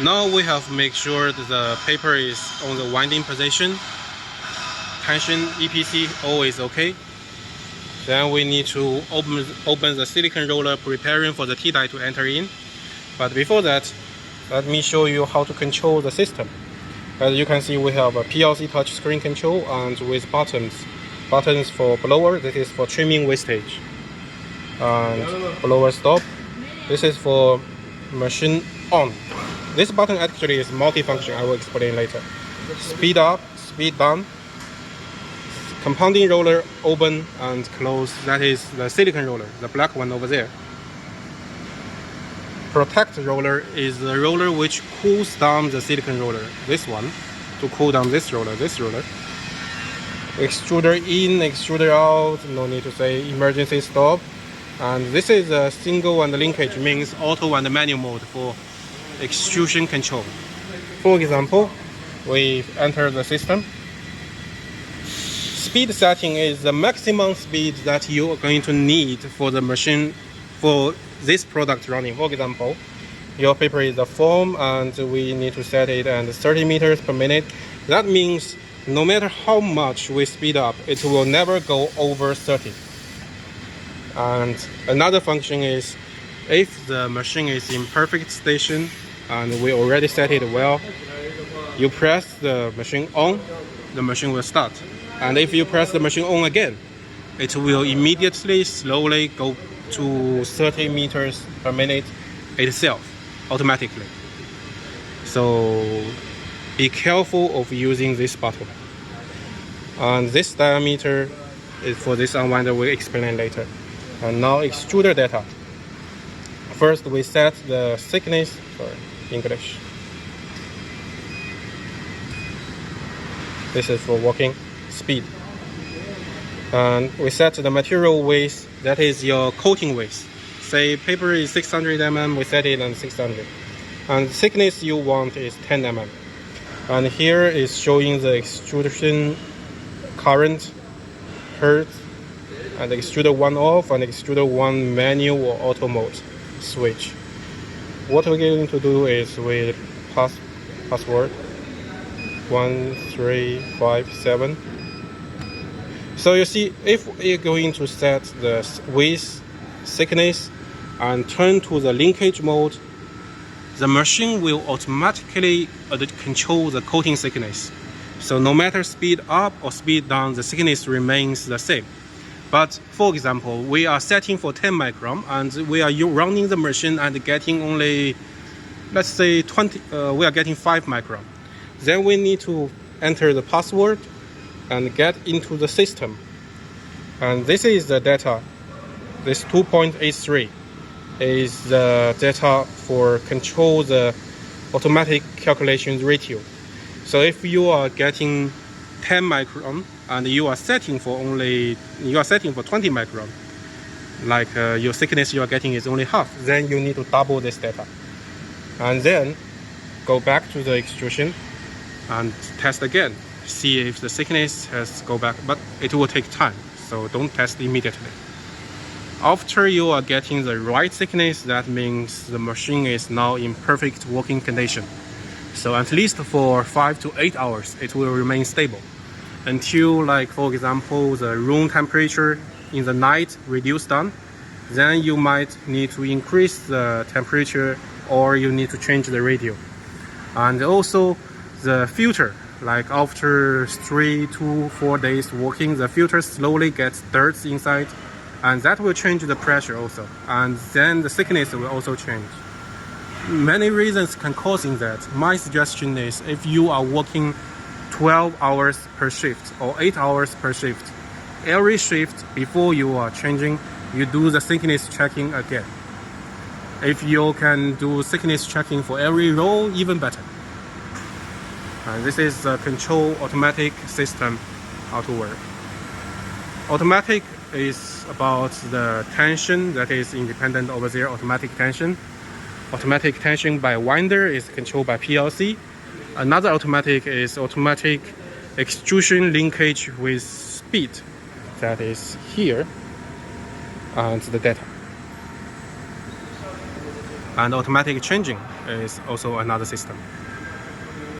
Now we have to make sure that the paper is on the winding position. Tension, EPC, all is okay. Then we need to open the silicon roller, preparing for the T-die to enter in. But before that, let me show you how to control the system. As you can see, we have a PLC touchscreen control and with buttons. Buttons for blower, this is for trimming wastage. And blower stop, this is for machine on. This button actually is multifunction, I will explain later. Speed up, speed down. Compounding roller, open and close, that is the silicon roller, the black one over there. Protect roller is the roller which cools down the silicon roller, this one, to cool down this roller, Extruder in, extruder out, no need to say emergency stop. And this is a single and linkage, means auto and manual mode for extrusion control. For example, we enter the system. Speed setting is the maximum speed that you are going to need for the machine for this product running. For example, your paper is a foam and we need to set it at 30 meters per minute. That means no matter how much we speed up, it will never go over 30. And another function is if the machine is in perfect station and we already set it well, you press the machine on, the machine will start. And if you press the machine on again, it will immediately slowly go to 30 meters per minute itself, automatically. So be careful of using this button. And this diameter is for this unwinder, we'll explain later. And now extruder data. First we set the thickness, English. This is for working speed. And we set the material weight, that is your coating weight. Say paper is 600 mm, we set it on 600. And thickness you want is 10 mm. And here is showing the extrusion current, hertz, and extruder 1 off and extruder 1 manual or auto mode switch. What we're going to do is we password 1357. So you see, if we're going to set the width, thickness, and turn to the linkage mode, the machine will automatically control the coating thickness. So no matter speed up or speed down, the thickness remains the same. But for example, we are setting for 10 micron and we are running the machine and getting only, let's say 20, we are getting 5 micron. Then we need to enter the password and get into the system. And this is the data. This 2.83 is the data for control the automatic calculation ratio. So if you are getting 10 micron and you are setting for 20 micron, like your thickness you are getting is only half, then you need to double this data. And then go back to the extrusion and test again. See if the thickness has go back, but it will take time, so don't test immediately. After you are getting the right thickness, that means the machine is now in perfect working condition. So at least for 5 to 8 hours, it will remain stable until, like for example, the room temperature in the night reduced down. Then you might need to increase the temperature or you need to change the radio. And also the filter, like after 3 to 4 days working, the filter slowly gets dirt inside, and that will change the pressure also, and then the thickness will also change. Many reasons can cause that. My suggestion is if you are working 12 hours per shift or 8 hours per shift, every shift before you are changing, you do the thickness checking again. If you can do thickness checking for every row, even better. This is the control automatic system, how to work. Automatic is about the tension that is independent over there, automatic tension. Automatic tension by winder is controlled by PLC. Another automatic is automatic extrusion linkage with speed, that is here, and the data. And automatic changing is also another system.